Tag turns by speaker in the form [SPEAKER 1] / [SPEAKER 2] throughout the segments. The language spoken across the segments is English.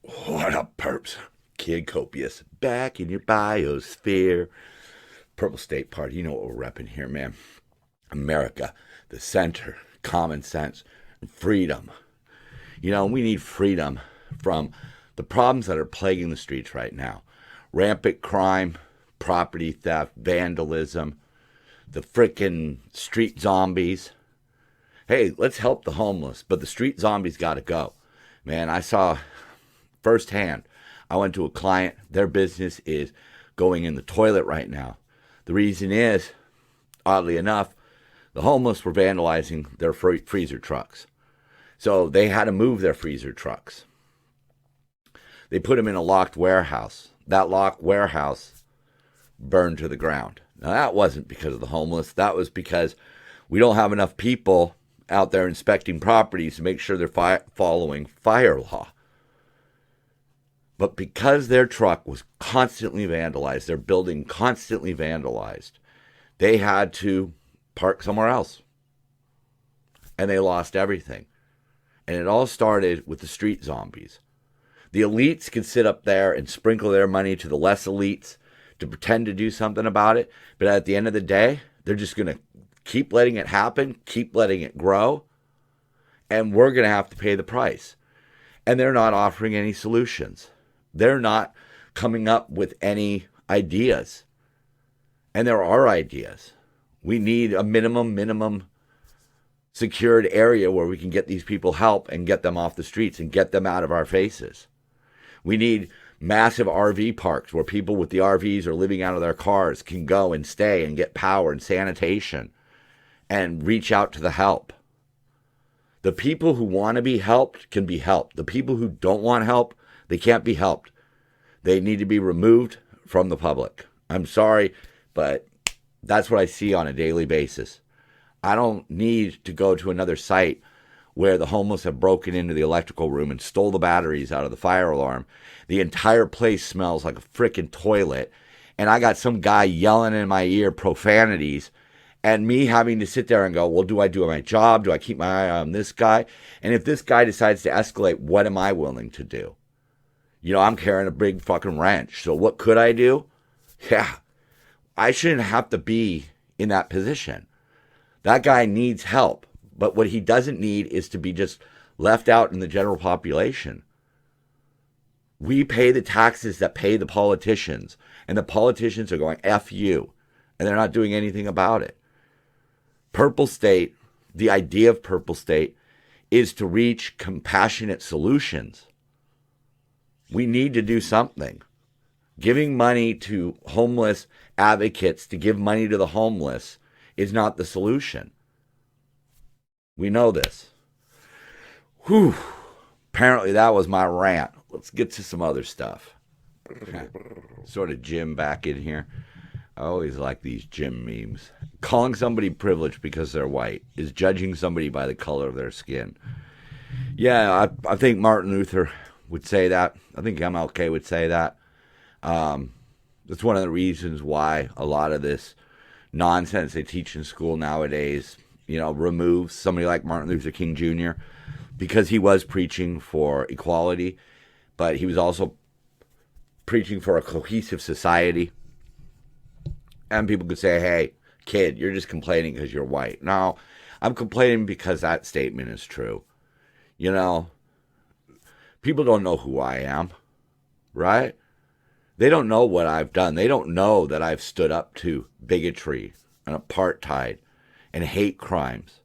[SPEAKER 1] What up, perps? Kid Copious, back in your biosphere. Purple State Party, you know what we're repping here, man. America, the center, common sense, and freedom. You know, we need freedom from the problems that are plaguing the streets right now. Rampant crime, property theft, vandalism, the frickin' street zombies. Hey, let's help the homeless, but the street zombies gotta go. Man, I saw firsthand. I went to a client. Their business is going in the toilet right now. The reason is, oddly enough, the homeless were vandalizing their freezer trucks. So they had to move their freezer trucks. They put them in a locked warehouse. That locked warehouse burned to the ground. Now, that wasn't because of the homeless. That was because we don't have enough people out there inspecting properties to make sure they're following fire law. But because their truck was constantly vandalized, their building constantly vandalized, they had to park somewhere else. And they lost everything. And it all started with the street zombies. The elites can sit up there and sprinkle their money to the less elites to pretend to do something about it. But at the end of the day, they're just going to keep letting it happen, keep letting it grow. And we're going to have to pay the price. And they're not offering any solutions. They're not coming up with any ideas. And there are ideas. We need a minimum secured area where we can get these people help and get them off the streets and get them out of our faces. We need massive RV parks where people with the RVs are living out of their cars can go and stay and get power and sanitation and reach out to the help. The people who want to be helped can be helped. The people who don't want help, they can't be helped. They need to be removed from the public. I'm sorry, but that's what I see on a daily basis. I don't need to go to another site where the homeless have broken into the electrical room and stole the batteries out of the fire alarm. The entire place smells like a frickin' toilet. And I got some guy yelling in my ear profanities and me having to sit there and go, well, do I do my job? Do I keep my eye on this guy? And if this guy decides to escalate, what am I willing to do? You know, I'm carrying a big fucking wrench. So what could I do? Yeah, I shouldn't have to be in that position. That guy needs help. But what he doesn't need is to be just left out in the general population. We pay the taxes that pay the politicians. And the politicians are going, F you. And they're not doing anything about it. Purple State, the idea of Purple State, is to reach compassionate solutions. We need to do something. Giving money to homeless advocates to give money to the homeless is not the solution. We know this. Whew. Apparently that was my rant. Let's get to some other stuff. Sort of Jim back in here. I always like these Jim memes. Calling somebody privileged because they're white is judging somebody by the color of their skin. Yeah, I think Martin Luther would say that. I think MLK would say that. That's one of the reasons why a lot of this nonsense they teach in school nowadays, you know, removes somebody like Martin Luther King Jr. because he was preaching for equality, but he was also preaching for a cohesive society. And people could say, hey, kid, you're just complaining because you're white. No, I'm complaining because that statement is true. You know, people don't know who I am, right? They don't know what I've done. They don't know that I've stood up to bigotry and apartheid and hate crimes,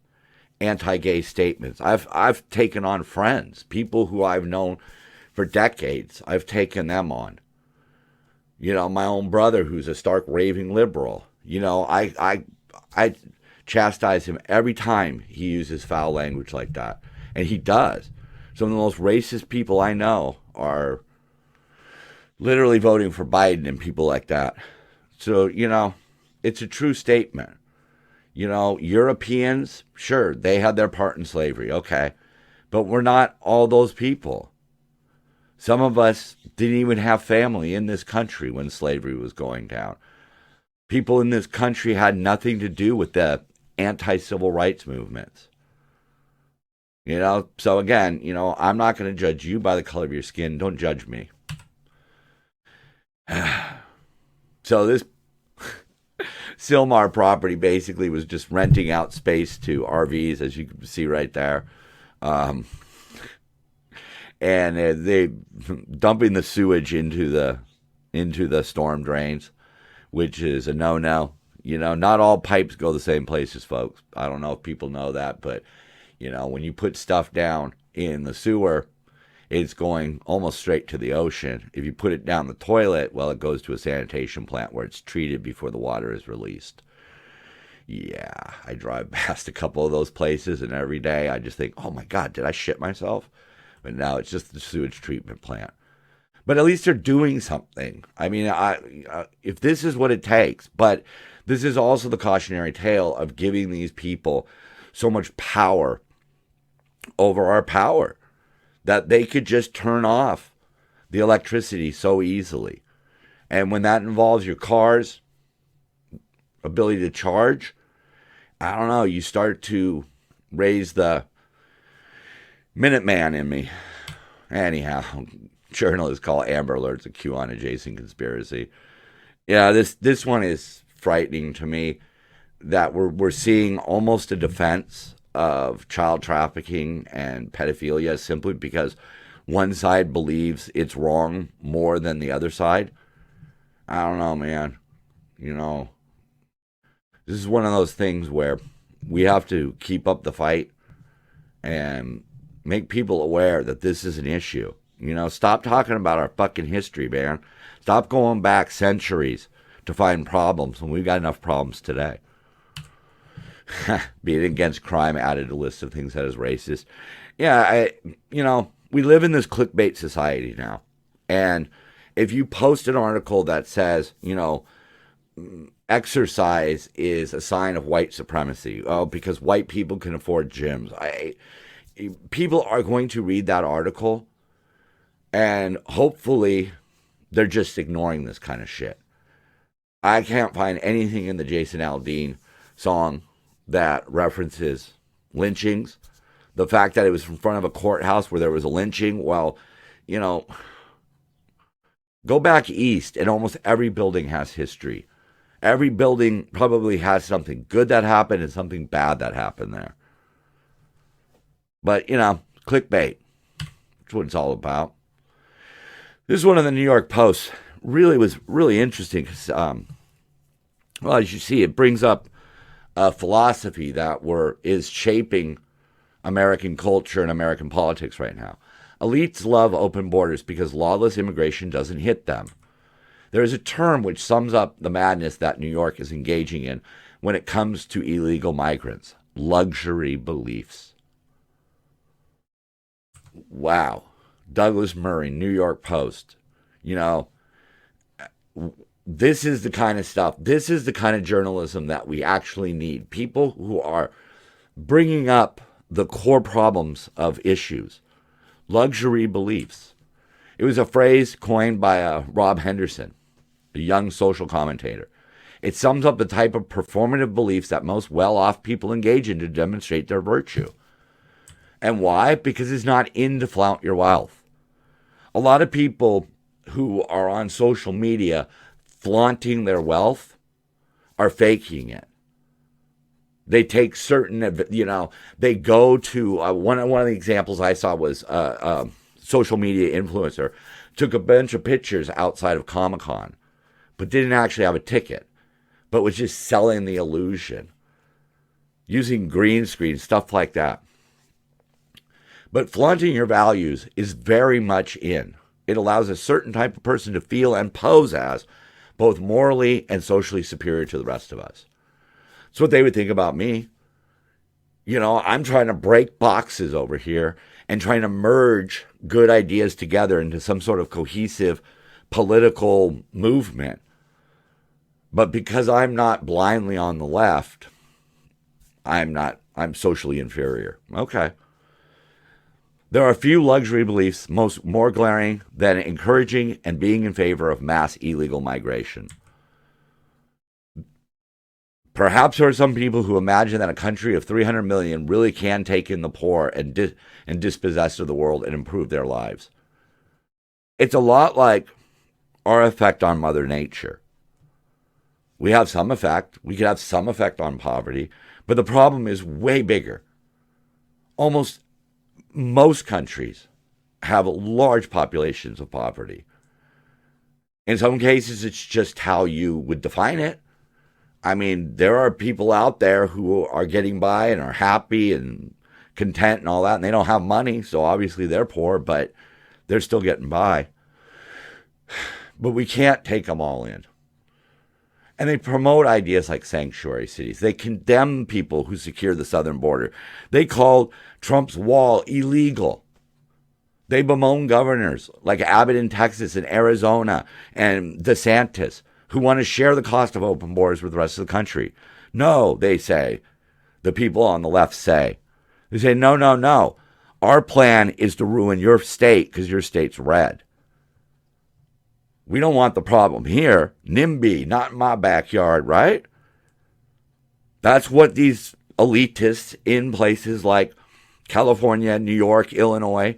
[SPEAKER 1] anti-gay statements. I've taken on friends, people who I've known for decades. I've taken them on. You know, my own brother, who's a stark raving liberal. You know, I chastise him every time he uses foul language like that, and he does. Some of the most racist people I know are literally voting for Biden and people like that. So, you know, it's a true statement. You know, Europeans, sure, they had their part in slavery, okay. But we're not all those people. Some of us didn't even have family in this country when slavery was going down. People in this country had nothing to do with the anti-civil rights movements. So again, I'm not going to judge you by the color of your skin. Don't judge me. So this Silmar property basically was just renting out space to RVs, as you can see right there. And they dumping the sewage into the storm drains, which is a no-no. Not all pipes go the same places, folks. I don't know if people know that, but when you put stuff down in the sewer, it's going almost straight to the ocean. If you put it down the toilet, well, it goes to a sanitation plant where it's treated before the water is released. Yeah, I drive past a couple of those places, and every day I just think, oh my God, did I shit myself? But now it's just the sewage treatment plant. But at least they're doing something. I mean, if this is what it takes, but this is also the cautionary tale of giving these people so much power over our power that they could just turn off the electricity so easily. And when that involves your car's ability to charge, I don't know, you start to raise the Minuteman in me. Anyhow, journalists call Amber Alerts a QAnon adjacent conspiracy. Yeah, this one is frightening to me, that we're seeing almost a defense of child trafficking and pedophilia simply because one side believes it's wrong more than the other side. I don't know, man. This is one of those things where we have to keep up the fight and make people aware that this is an issue. Stop talking about our fucking history, man. Stop going back centuries to find problems when we've got enough problems today. Being against crime added a list of things that is racist. Yeah, we live in this clickbait society now. And if you post an article that says, exercise is a sign of white supremacy, because white people can afford gyms, people are going to read that article and hopefully they're just ignoring this kind of shit. I can't find anything in the Jason Aldean song that references lynchings. The fact that it was in front of a courthouse where there was a lynching, well, go back east and almost every building has history. Every building probably has something good that happened and something bad that happened there. But, clickbait. That's what it's all about. This is one of the New York Post. Was really interesting because, well, as you see, it brings up a philosophy that is shaping American culture and American politics right now. Elites love open borders because lawless immigration doesn't hit them. There is a term which sums up the madness that New York is engaging in when it comes to illegal migrants: luxury beliefs. Wow. Douglas Murray, New York Post. This is the kind of stuff, this is the kind of journalism that we actually need. People who are bringing up the core problems of issues. Luxury beliefs. It was a phrase coined by Rob Henderson, a young social commentator. It sums up the type of performative beliefs that most well-off people engage in to demonstrate their virtue. And why? Because it's not in to flaunt your wealth. A lot of people who are on social media flaunting their wealth are faking it. They take certain, they go to, one of the examples I saw was a social media influencer took a bunch of pictures outside of Comic-Con, but didn't actually have a ticket, but was just selling the illusion, using green screen, stuff like that. But flaunting your values is very much in. It allows a certain type of person to feel and pose as both morally and socially superior to the rest of us. That's what they would think about me. I'm trying to break boxes over here and trying to merge good ideas together into some sort of cohesive political movement. But because I'm not blindly on the left, I'm socially inferior. Okay. There are few luxury beliefs more glaring than encouraging and being in favor of mass illegal migration. Perhaps there are some people who imagine that a country of 300 million really can take in the poor and dispossess of the world and improve their lives. It's a lot like our effect on Mother Nature. We have some effect. We could have some effect on poverty, but the problem is way bigger. Almost most countries have large populations of poverty. In some cases, it's just how you would define it. I mean, there are people out there who are getting by and are happy and content and all that, and they don't have money, so obviously they're poor, but they're still getting by. But we can't take them all in. And they promote ideas like sanctuary cities. They condemn people who secure the southern border. They call Trump's wall illegal. They bemoan governors like Abbott in Texas and Arizona and DeSantis who want to share the cost of open borders with the rest of the country. No, they say. The people on the left say. They say, no, no, no. Our plan is to ruin your state because your state's red. We don't want the problem here. NIMBY, not in my backyard, right? That's what these elitists in places like California, New York, Illinois,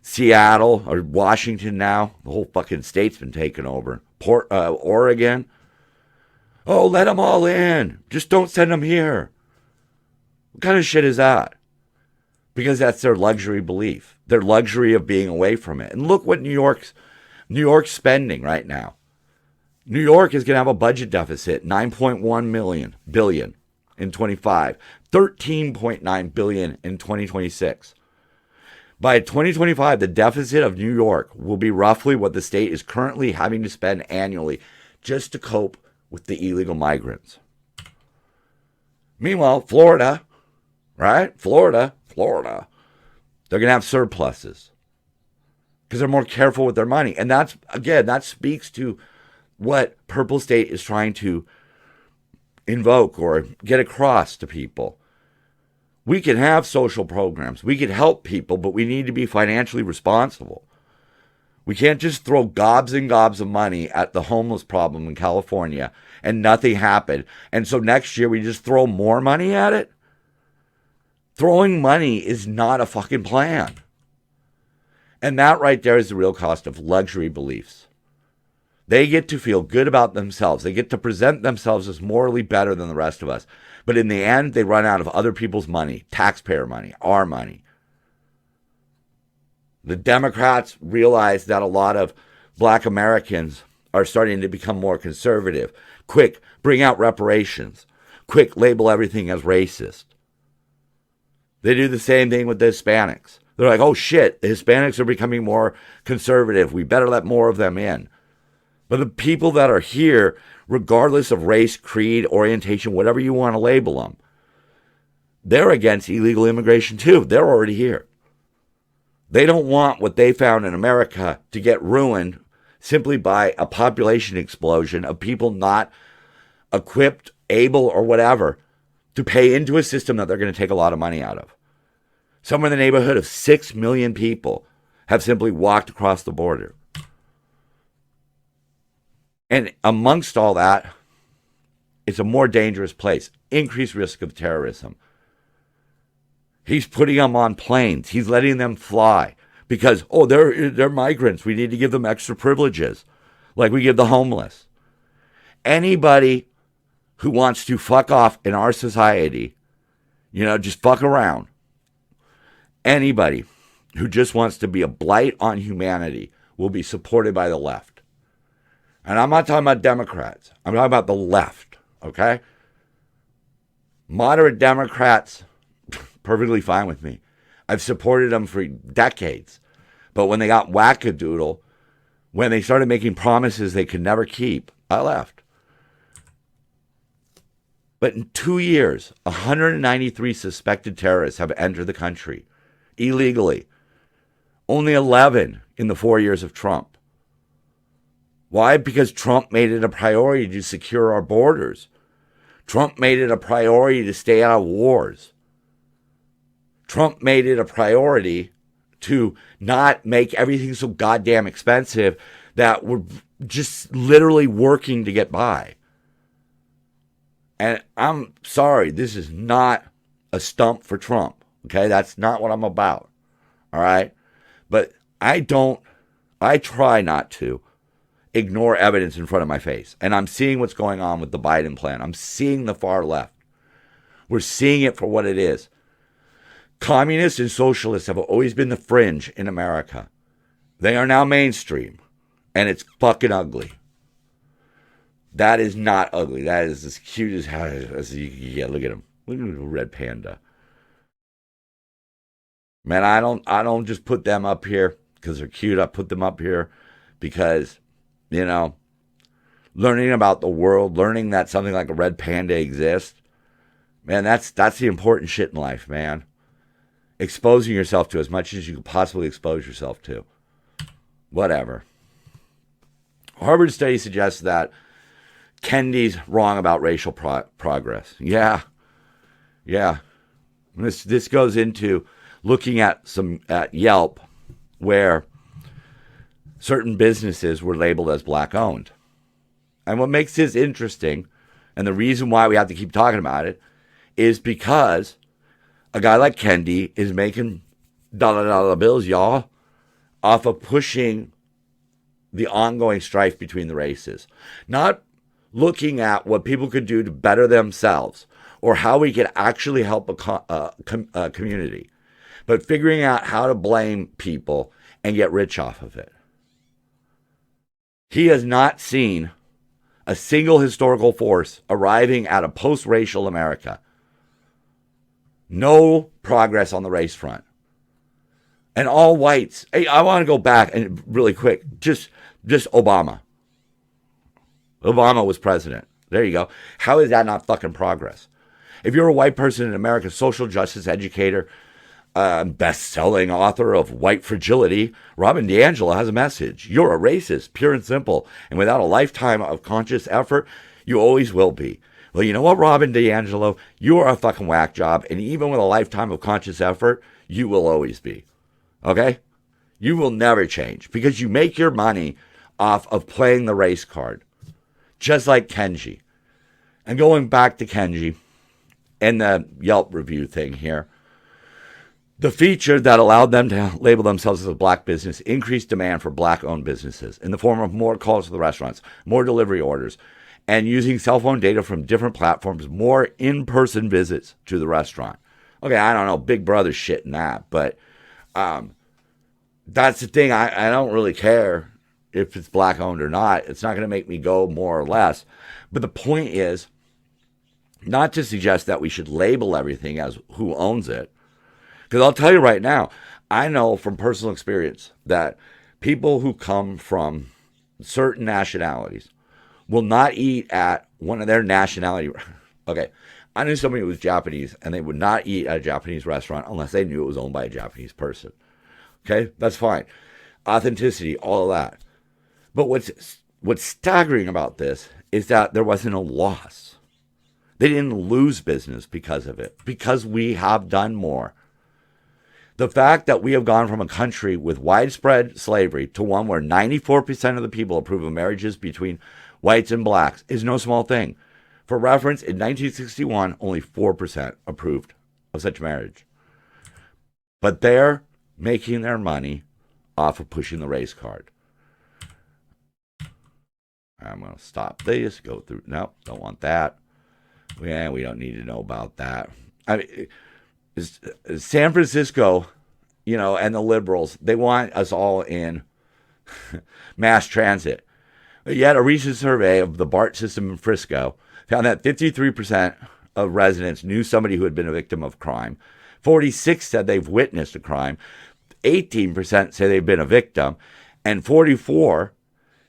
[SPEAKER 1] Seattle, or Washington now, the whole fucking state's been taken over. Oregon. Oh, let them all in. Just don't send them here. What kind of shit is that? Because that's their luxury belief. Their luxury of being away from it. And look what New York's spending right now. New York is going to have a budget deficit, $9.1 billion in 25, $13.9 billion in 2026. By 2025, the deficit of New York will be roughly what the state is currently having to spend annually just to cope with the illegal migrants. Meanwhile, Florida, right? Florida, they're going to have surpluses because they're more careful with their money. And that's, again, that speaks to what Purple State is trying to invoke or get across to people. We can have social programs. We can help people, but we need to be financially responsible. We can't just throw gobs and gobs of money at the homeless problem in California and nothing happened. And so next year we just throw more money at it. Throwing money is not a fucking plan. And that right there is the real cost of luxury beliefs. They get to feel good about themselves. They get to present themselves as morally better than the rest of us. But in the end, they run out of other people's money, taxpayer money, our money. The Democrats realize that a lot of black Americans are starting to become more conservative. Quick, bring out reparations. Quick, label everything as racist. They do the same thing with the Hispanics. They're like, oh shit, the Hispanics are becoming more conservative. We better let more of them in. But the people that are here, regardless of race, creed, orientation, whatever you want to label them, they're against illegal immigration too. They're already here. They don't want what they found in America to get ruined simply by a population explosion of people not equipped, able, or whatever to pay into a system that they're going to take a lot of money out of. Somewhere in the neighborhood of 6 million people have simply walked across the border. And amongst all that, it's a more dangerous place. Increased risk of terrorism. He's putting them on planes. He's letting them fly because, oh, they're migrants. We need to give them extra privileges like we give the homeless. Anybody who wants to fuck off in our society, just fuck around. Anybody who just wants to be a blight on humanity will be supported by the left. And I'm not talking about Democrats. I'm talking about the left, okay? Moderate Democrats, perfectly fine with me. I've supported them for decades. But when they got wackadoodle, when they started making promises they could never keep, I left. But in 2 years, 193 suspected terrorists have entered the country illegally. Only 11 in the 4 years of Trump. Why? Because Trump made it a priority to secure our borders. Trump made it a priority to stay out of wars. Trump made it a priority to not make everything so goddamn expensive that we're just literally working to get by. And I'm sorry, this is not a stump for Trump. Okay, that's not what I'm about. All right, but I try not to ignore evidence in front of my face. And I'm seeing what's going on with the Biden plan. I'm seeing the far left. We're seeing it for what it is. Communists and socialists have always been the fringe in America. They are now mainstream, and it's fucking ugly. That is not ugly. That is as cute as yeah, look at him. Look at the red panda. Man, I don't just put them up here because they're cute. I put them up here because, learning about the world, learning that something like a red panda exists, man, that's the important shit in life, man. Exposing yourself to as much as you could possibly expose yourself to. Whatever. Harvard study suggests that Kennedy's wrong about racial progress. Yeah. This goes into looking at Yelp, where certain businesses were labeled as black owned. And what makes this interesting, and the reason why we have to keep talking about it, is because a guy like Kennedy is making dollar bills, y'all, off of pushing the ongoing strife between the races. Not looking at what people could do to better themselves or how we could actually help a community, but figuring out how to blame people and get rich off of it. He has not seen a single historical force arriving at a post-racial America. No progress on the race front. And all whites. Hey, I want to go back and really quick. Just Obama. Obama was president. There you go. How is that not fucking progress? If you're a white person in America, social justice educator, best-selling author of White Fragility, Robin DiAngelo has a message. You're a racist, pure and simple. And without a lifetime of conscious effort, you always will be. Well, you know what, Robin DiAngelo? You are a fucking whack job. And even with a lifetime of conscious effort, you will always be. Okay? You will never change because you make your money off of playing the race card. Just like Kenji. And going back to Kenji and the Yelp review thing here, the feature that allowed them to label themselves as a black business increased demand for black-owned businesses in the form of more calls to the restaurants, more delivery orders, and using cell phone data from different platforms, more in-person visits to the restaurant. Okay, I don't know, Big Brother shit in that, but that's the thing. I don't really care if it's black-owned or not. It's not going to make me go more or less. But the point is not to suggest that we should label everything as who owns it. Because I'll tell you right now, I know from personal experience that people who come from certain nationalities will not eat at one of their nationality. Okay, I knew somebody who was Japanese, and they would not eat at a Japanese restaurant unless they knew it was owned by a Japanese person. Okay, that's fine. Authenticity, all of that. But what's staggering about this is that there wasn't a loss. They didn't lose business because of it, because we have done more. The fact that we have gone from a country with widespread slavery to one where 94% of the people approve of marriages between whites and blacks is no small thing. For reference, in 1961, only 4% approved of such marriage. But they're making their money off of pushing the race card. I'm going to stop this, go through. No, don't want that. Yeah, we don't need to know about that. I mean, San Francisco, and the liberals, they want us all in mass transit. Yet a recent survey of the BART system in Frisco found that 53% of residents knew somebody who had been a victim of crime. 46% said they've witnessed a crime. 18% say they've been a victim. And 44%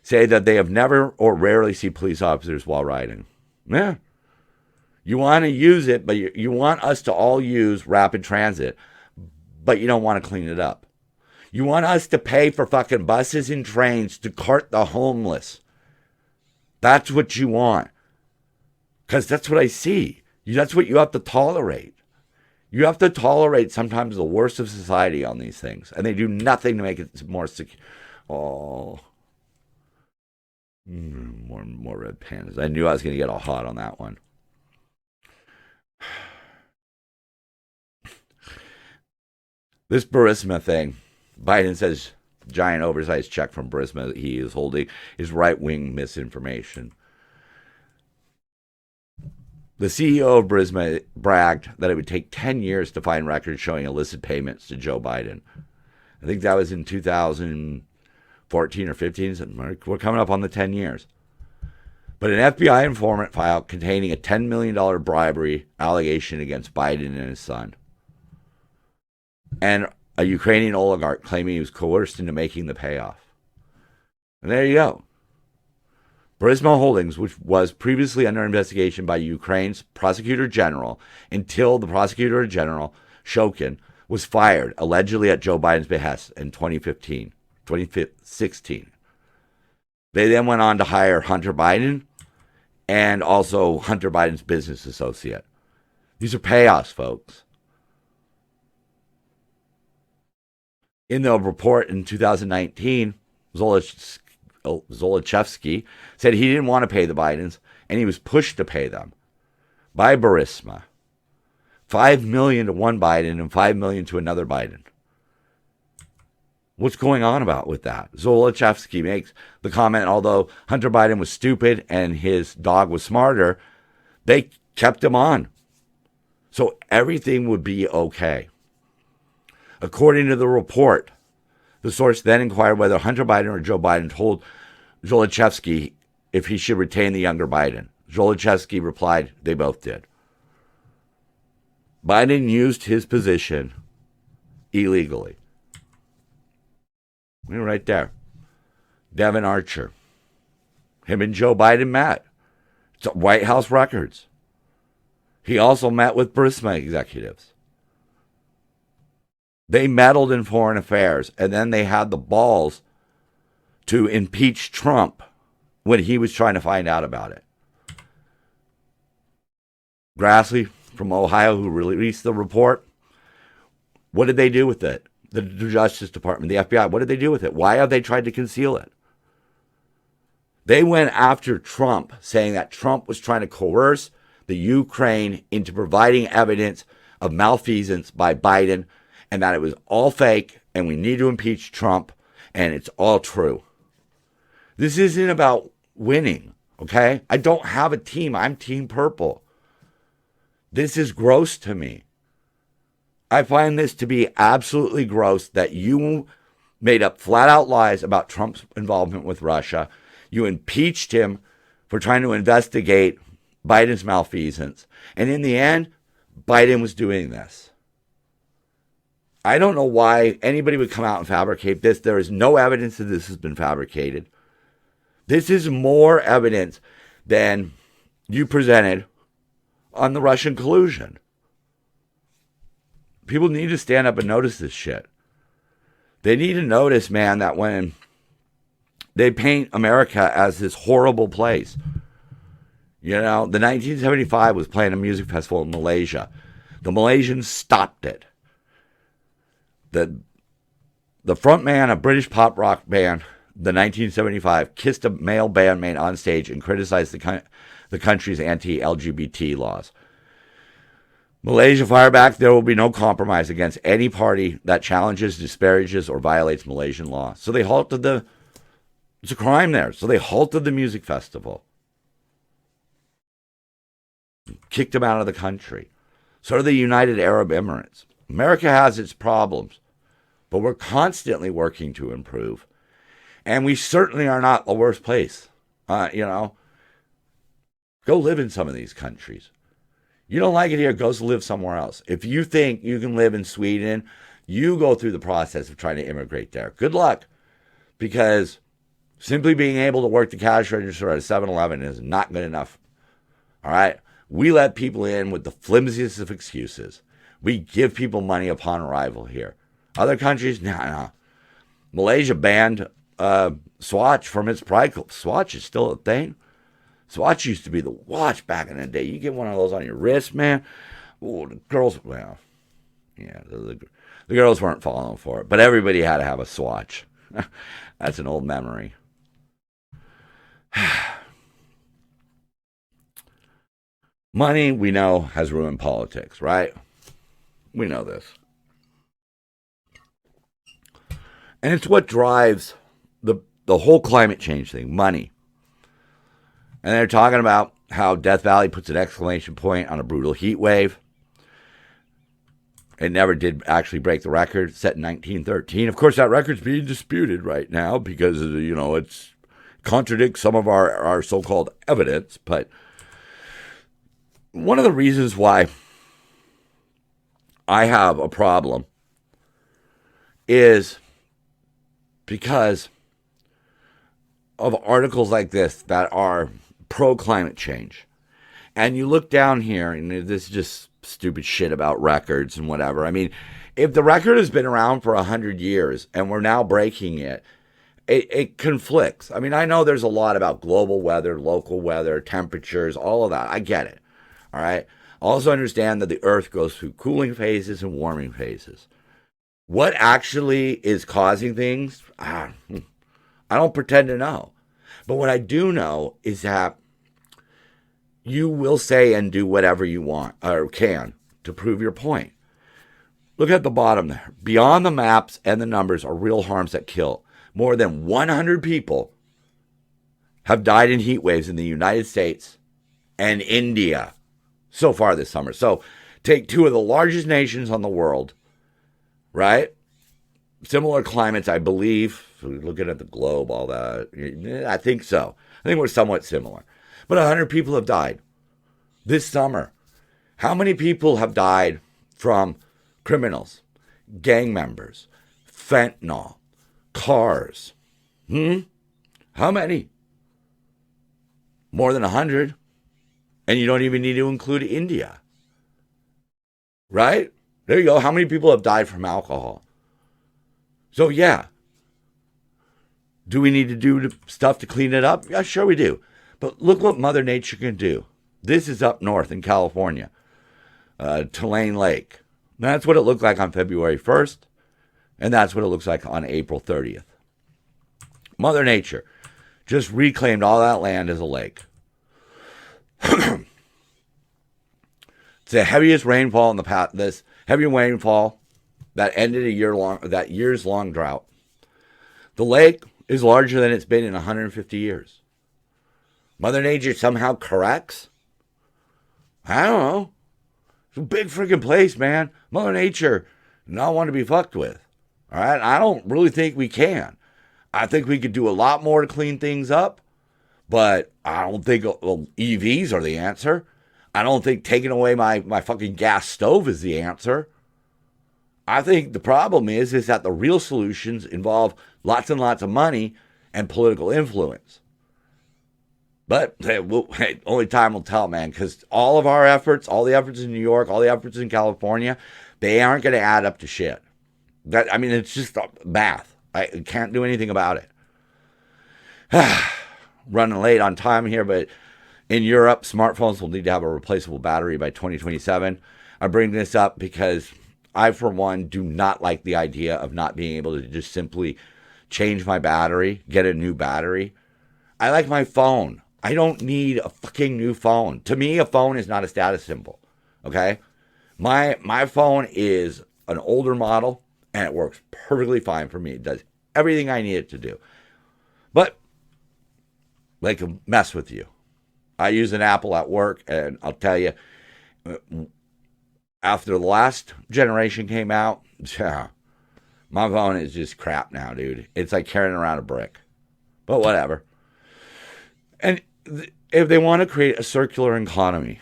[SPEAKER 1] say that they have never or rarely seen police officers while riding. Yeah. You want to use it, but you want us to all use rapid transit, but you don't want to clean it up. You want us to pay for fucking buses and trains to cart the homeless. That's what you want. Because that's what I see. That's what you have to tolerate. You have to tolerate sometimes the worst of society on these things, and they do nothing to make it more secure. Oh. More red pandas. I knew I was going to get all hot on that one. This Burisma thing, Biden says giant oversized check from Burisma that he is holding is right-wing misinformation. The CEO of Burisma bragged that it would take 10 years to find records showing illicit payments to Joe Biden. I think that was in 2014 or 15. We're coming up on the 10 years. But an FBI informant file containing a $10 million bribery allegation against Biden and his son. And a Ukrainian oligarch claiming he was coerced into making the payoff. And there you go. Burisma Holdings, which was previously under investigation by Ukraine's prosecutor general until the prosecutor general, Shokin, was fired, allegedly at Joe Biden's behest in 2016. They then went on to hire Hunter Biden and also Hunter Biden's business associate. These are payoffs, folks. In the report in 2019, Zolochevsky said he didn't want to pay the Bidens, and he was pushed to pay them by Burisma. $5 million to one Biden and $5 million to another Biden. What's going on with that? Zolochevsky makes the comment, although Hunter Biden was stupid and his dog was smarter, they kept him on. So everything would be okay. According to the report, the source then inquired whether Hunter Biden or Joe Biden told Zolochevsky if he should retain the younger Biden. Zolochevsky replied, they both did. Biden used his position illegally. We're right there. Devin Archer. Him and Joe Biden met. It's White House records. He also met with Burisma executives. They meddled in foreign affairs, and then they had the balls to impeach Trump when he was trying to find out about it. Grassley from Ohio, who released the report, what did they do with it? The Justice Department, the FBI, what did they do with it? Why have they tried to conceal it? They went after Trump, saying that Trump was trying to coerce the Ukraine into providing evidence of malfeasance by Biden, and that it was all fake, and we need to impeach Trump, and it's all true. This isn't about winning, okay? I don't have a team. I'm Team Purple. This is gross to me. I find this to be absolutely gross that you made up flat-out lies about Trump's involvement with Russia. You impeached him for trying to investigate Biden's malfeasance. And in the end, Biden was doing this. I don't know why anybody would come out and fabricate this. There is no evidence that this has been fabricated. This is more evidence than you presented on the Russian collusion. People need to stand up and notice this shit. They need to notice, man, that when they paint America as this horrible place, you know, the 1975 was playing a music festival in Malaysia. The Malaysians stopped it. The front man, a British pop rock band, the 1975, kissed a male bandmate on stage and criticized the country's anti-LGBT laws. Malaysia fired back. There will be no compromise against any party that challenges, disparages, or violates Malaysian law. So they halted it's a crime there. So they halted the music festival. Kicked them out of the country. So do the United Arab Emirates. America has its problems, but we're constantly working to improve. And we certainly are not the worst place. Go live in some of these countries. You don't like it here, go live somewhere else. If you think you can live in Sweden, you go through the process of trying to immigrate there. Good luck. Because simply being able to work the cash register at a 7-Eleven is not good enough. All right? We let people in with the flimsiest of excuses. We give people money upon arrival here. Other countries, no. Malaysia banned Swatch from its Pride Club. Swatch is still a thing. Swatch used to be the watch back in the day. You get one of those on your wrist, man. Ooh, the girls, well, yeah, the girls weren't falling for it, but everybody had to have a Swatch. That's an old memory. Money, we know, has ruined politics, right? We know this. And it's what drives the whole climate change thing, money. And they're talking about how Death Valley puts an exclamation point on a brutal heat wave. It never did actually break the record, set in 1913. Of course, that record's being disputed right now because, it's contradicts some of our so-called evidence. But one of the reasons why I have a problem is because of articles like this that are pro-climate change. And you look down here, and this is just stupid shit about records and whatever. I mean, if the record has been around for 100 years and we're now breaking it, it conflicts. I mean, I know there's a lot about global weather, local weather, temperatures, all of that. I get it. All right. Also understand that the Earth goes through cooling phases and warming phases. What actually is causing things, I don't pretend to know. But what I do know is that you will say and do whatever you want or can to prove your point. Look at the bottom there. Beyond the maps and the numbers are real harms that kill. More than 100 people have died in heat waves in the United States and India so far this summer. So take two of the largest nations on the world, right? Similar climates, I believe. Looking at the globe, all that. I think so. I think we're somewhat similar. But 100 people have died this summer. How many people have died from criminals, gang members, fentanyl, cars? How many? More than 100. And you don't even need to include India. Right? There you go. How many people have died from alcohol? So, yeah. Do we need to do stuff to clean it up? Yeah, sure we do. But look what Mother Nature can do. This is up north in California, Tulane Lake. That's what it looked like on February 1st, and that's what it looks like on April 30th. Mother Nature just reclaimed all that land as a lake. It's the heaviest rainfall in the past. This heavy rainfall that ended that year's long drought. The lake is larger than it's been in 150 years. Mother Nature somehow corrects? I don't know. It's a big freaking place, man. Mother Nature, not one to be fucked with. All right? I don't really think we can. I think we could do a lot more to clean things up, but I don't think EVs are the answer. I don't think taking away my fucking gas stove is the answer. I think the problem is that the real solutions involve lots and lots of money and political influence. But hey, only time will tell, man, because all of our efforts, all the efforts in New York, all the efforts in California, they aren't going to add up to shit. It's just math. I can't do anything about it. Running late on time here, but in Europe, smartphones will need to have a replaceable battery by 2027. I bring this up because I, for one, do not like the idea of not being able to just simply change my battery, get a new battery. I like my phone. I don't need a fucking new phone. To me, a phone is not a status symbol, okay? My phone is an older model, and it works perfectly fine for me. It does everything I need it to do. But they can mess with you. I use an Apple at work, and I'll tell you, after the last generation came out, my phone is just crap now, dude. It's like carrying around a brick. But whatever. And if they want to create a circular economy,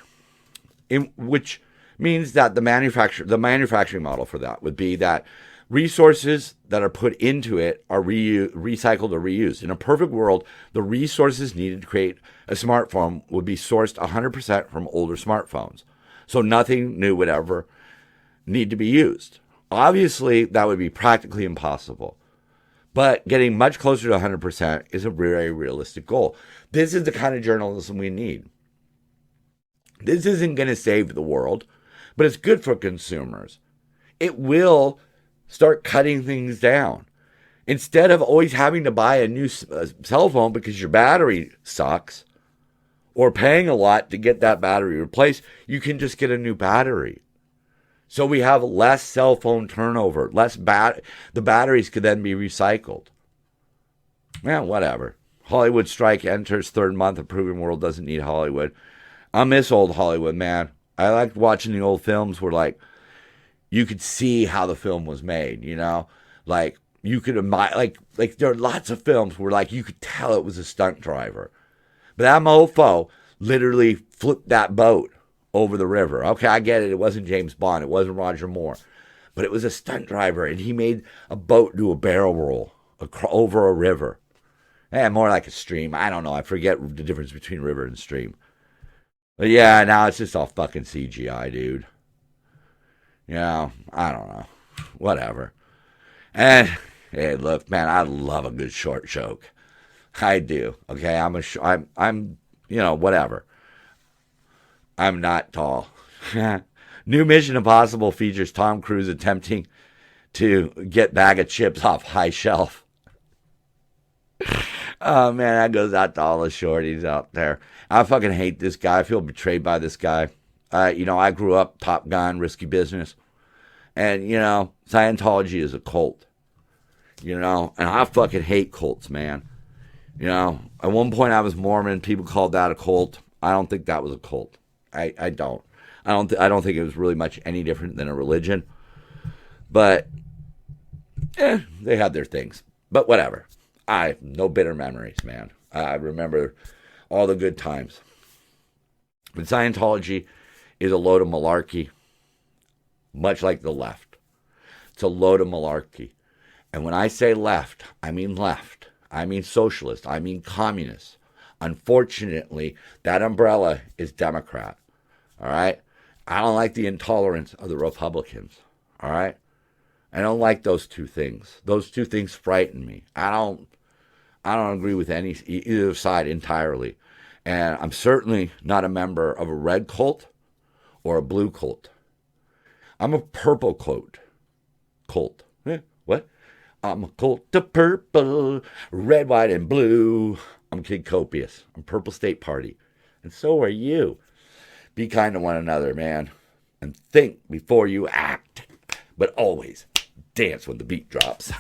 [SPEAKER 1] which means that the manufacturing model for that would be that resources that are put into it are recycled or reused. In a perfect world, the resources needed to create a smartphone would be sourced 100% from older smartphones. So nothing new would ever need to be used. Obviously, that would be practically impossible. But getting much closer to 100% is a very realistic goal. This is the kind of journalism we need. This isn't going to save the world, but it's good for consumers. It will start cutting things down. Instead of always having to buy a new cell phone because your battery sucks, or paying a lot to get that battery replaced, you can just get a new battery. So we have less cell phone turnover, the batteries could then be recycled. Man, whatever. Hollywood strike enters third month. Improving world doesn't need Hollywood. I miss old Hollywood, man. I liked watching the old films where, like, you could see how the film was made, you know? Like, you could imagine, like there are lots of films where, like, you could tell it was a stunt driver. But that mofo literally flipped that boat over the river. Okay, I get it. It wasn't James Bond. It wasn't Roger Moore. But it was a stunt driver, and he made a boat do a barrel roll over a river. More like a stream. I don't know. I forget the difference between river and stream. But yeah, now it's just all fucking CGI, dude. You know, I don't know. Whatever. And, hey, look, man, I love a good short joke. I do. Okay, I'm, you know, whatever. I'm not tall. New Mission Impossible features Tom Cruise attempting to get bag of chips off high shelf. Oh, man, that goes out to all the shorties out there. I fucking hate this guy. I feel betrayed by this guy. You know, I grew up Top Gun, Risky Business. And, you know, Scientology is a cult. You know, and I fucking hate cults, man. You know, at one point I was Mormon. People called that a cult. I don't think that was a cult. I don't. I don't think it was really much any different than a religion. But, they had their things. But whatever. No bitter memories, man. I remember all the good times. But Scientology is a load of malarkey, much like the left. It's a load of malarkey. And when I say left, I mean left. I mean socialist. I mean communist. Unfortunately, that umbrella is Democrat. All right? I don't like the intolerance of the Republicans. All right? I don't like those two things. Those two things frighten me. I don't agree with either side entirely. And I'm certainly not a member of a red cult or a blue cult. I'm a purple cult. What? I'm a cult of purple, red, white, and blue. I'm Kid Copious. I'm Purple State Party. And so are you. Be kind to one another, man. And think before you act. But always dance when the beat drops.